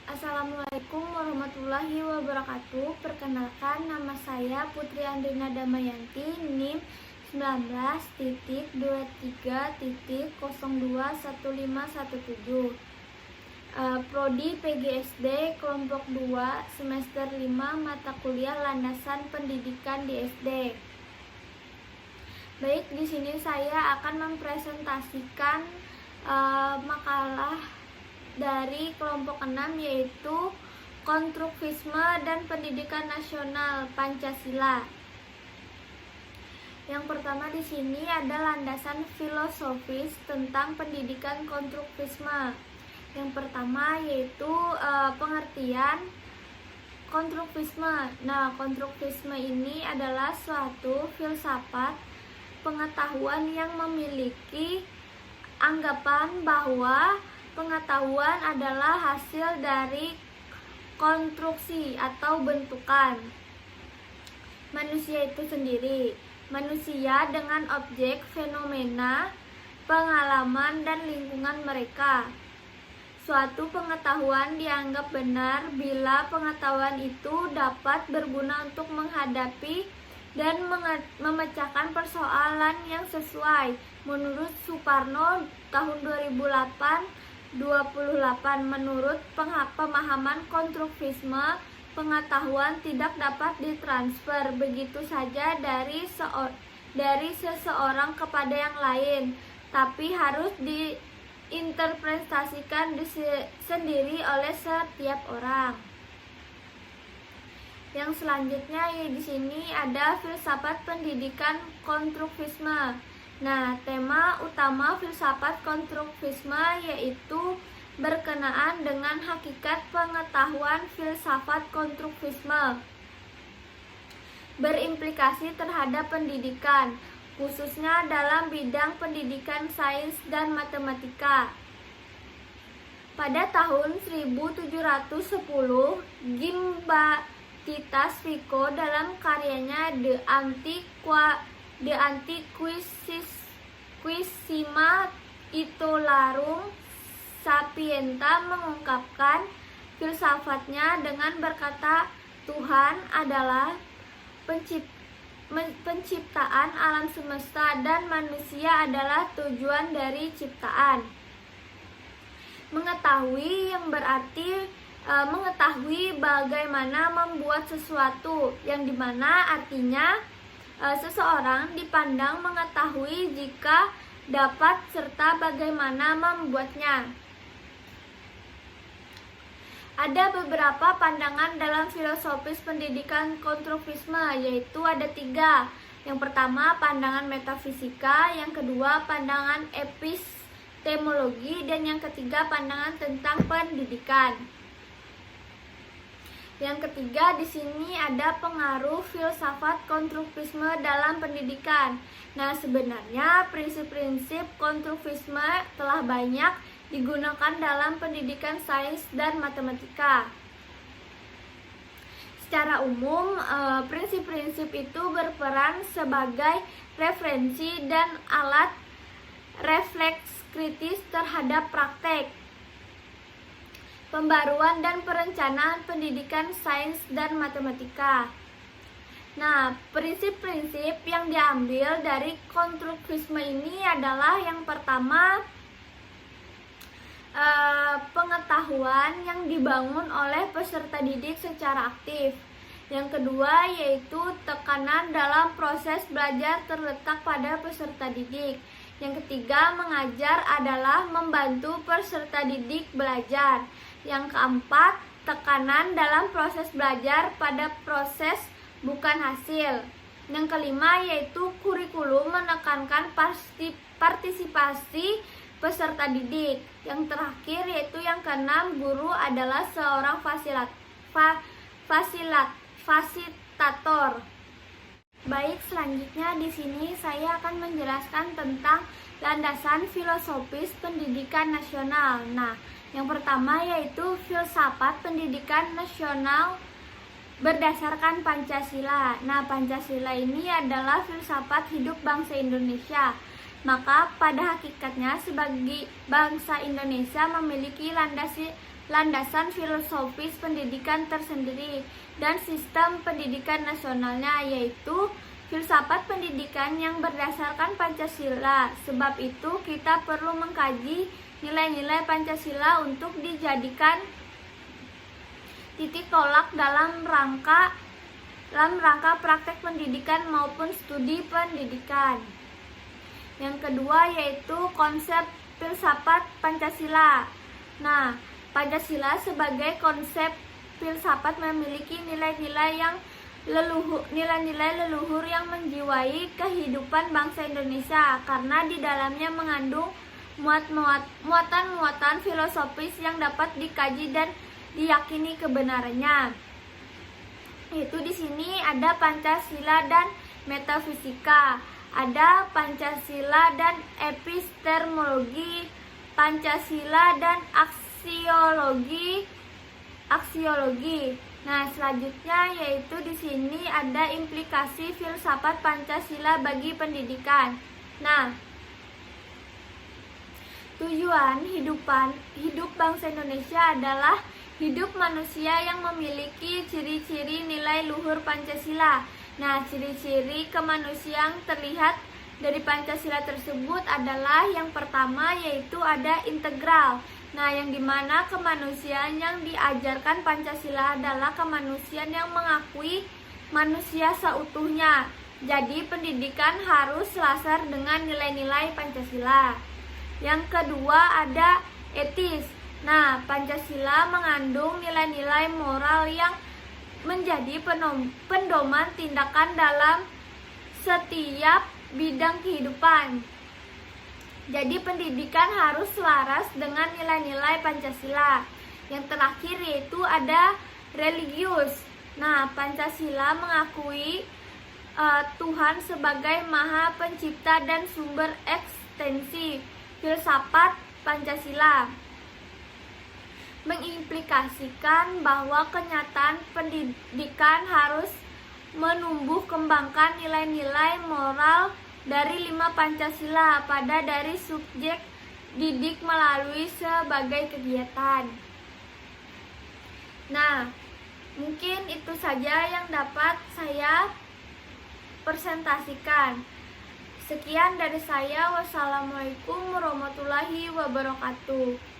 Assalamualaikum warahmatullahi wabarakatuh. Perkenalkan, nama saya Putri Andrina Damayanti, NIM 19.23.021517, Prodi PGSD kelompok 2 semester 5 mata kuliah landasan pendidikan di SD. Baik, di sini saya akan mempresentasikan makalah dari kelompok 6, yaitu Konstruktivisme dan Pendidikan Nasional Pancasila. Yang pertama di sini ada landasan filosofis tentang pendidikan konstruktivisme. Yang pertama yaitu pengertian konstruktivisme. Nah, konstruktivisme ini adalah suatu filsafat pengetahuan yang memiliki anggapan bahwa pengetahuan adalah hasil dari konstruksi atau bentukan manusia itu sendiri. Manusia dengan objek, fenomena, pengalaman, dan lingkungan mereka. Suatu pengetahuan dianggap benar bila pengetahuan itu dapat berguna untuk menghadapi dan memecahkan persoalan yang sesuai. Menurut Suparno tahun 2028, menurut pemahaman konstruktivisme, pengetahuan tidak dapat ditransfer begitu saja dari seseorang kepada yang lain, tapi harus diinterpretasikan sendiri oleh setiap orang. Yang selanjutnya di sini ada filsafat pendidikan konstruktivisme. Nah, tema utama filsafat konstruktivisme yaitu berkenaan dengan hakikat pengetahuan. Filsafat konstruktivisme berimplikasi terhadap pendidikan, khususnya dalam bidang pendidikan sains dan matematika. Pada tahun 1710, Giambattista Vico dalam karyanya De Antiquissima Titularum Sapientiae mengungkapkan filsafatnya dengan berkata, Tuhan adalah penciptaan alam semesta dan manusia adalah tujuan dari ciptaan. Mengetahui yang berarti mengetahui bagaimana membuat sesuatu, yang dimana artinya seseorang dipandang mengetahui jika dapat serta bagaimana membuatnya. Ada beberapa pandangan dalam filosofis pendidikan konstruktivisme, yaitu ada 3. Yang pertama pandangan metafisika, yang kedua pandangan epistemologi, dan yang ketiga pandangan tentang pendidikan. Yang ketiga di sini ada pengaruh filsafat konstruktivisme dalam pendidikan. Nah, sebenarnya prinsip-prinsip konstruktivisme telah banyak digunakan dalam pendidikan sains dan matematika. Secara umum, prinsip-prinsip itu berperan sebagai referensi dan alat refleks kritis terhadap praktek, pembaruan dan perencanaan pendidikan sains dan matematika. Nah, prinsip-prinsip yang diambil dari konstruktivisme ini adalah yang pertama, pengetahuan yang dibangun oleh peserta didik secara aktif. Yang kedua yaitu tekanan dalam proses belajar terletak pada peserta didik. Yang ketiga, mengajar adalah membantu peserta didik belajar. Yang keempat, tekanan dalam proses belajar pada proses bukan hasil. Yang kelima yaitu kurikulum menekankan partisipasi peserta didik. Yang terakhir yaitu yang keenam, guru adalah seorang fasilitator. Baik, selanjutnya di sini saya akan menjelaskan tentang landasan filosofis pendidikan nasional. Nah, yang pertama yaitu filsafat pendidikan nasional berdasarkan Pancasila. Nah, Pancasila ini adalah filsafat hidup bangsa Indonesia. Maka pada hakikatnya sebagai bangsa Indonesia memiliki landasan filosofis pendidikan tersendiri dan sistem pendidikan nasionalnya, yaitu filsafat pendidikan yang berdasarkan Pancasila. Sebab itu kita perlu mengkaji nilai-nilai Pancasila untuk dijadikan titik tolak dalam rangka praktek pendidikan maupun studi pendidikan. Yang kedua yaitu konsep filsafat Pancasila. Nah, Pancasila sebagai konsep filsafat memiliki nilai-nilai leluhur yang menjiwai kehidupan bangsa Indonesia, karena di dalamnya mengandung muatan-muatan filosofis yang dapat dikaji dan diyakini kebenarannya. Itu di sini ada Pancasila dan metafisika, ada Pancasila dan epistemologi, Pancasila dan aksiologi. Nah, selanjutnya yaitu di sini ada implikasi filsafat Pancasila bagi pendidikan. Nah, tujuan hidup bangsa Indonesia adalah hidup manusia yang memiliki ciri-ciri nilai luhur Pancasila. Nah, ciri-ciri kemanusiaan terlihat dari Pancasila tersebut adalah yang pertama yaitu ada integral. Nah, yang dimana kemanusiaan yang diajarkan Pancasila adalah kemanusiaan yang mengakui manusia seutuhnya. Jadi, pendidikan harus selasar dengan nilai-nilai Pancasila. Yang kedua ada etis. Nah, Pancasila mengandung nilai-nilai moral yang menjadi pedoman tindakan dalam setiap bidang kehidupan. Jadi pendidikan harus selaras dengan nilai-nilai Pancasila. Yang terakhir yaitu ada religius. Nah, Pancasila mengakui Tuhan sebagai Maha Pencipta dan sumber eksistensi. Filsafat Pancasila mengimplikasikan bahwa kenyataan pendidikan harus menumbuh kembangkan nilai-nilai moral dari 5 Pancasila pada dari subjek didik melalui sebagai kegiatan. Nah, mungkin itu saja yang dapat saya presentasikan. Sekian dari saya. Wassalamualaikum warahmatullahi wabarakatuh.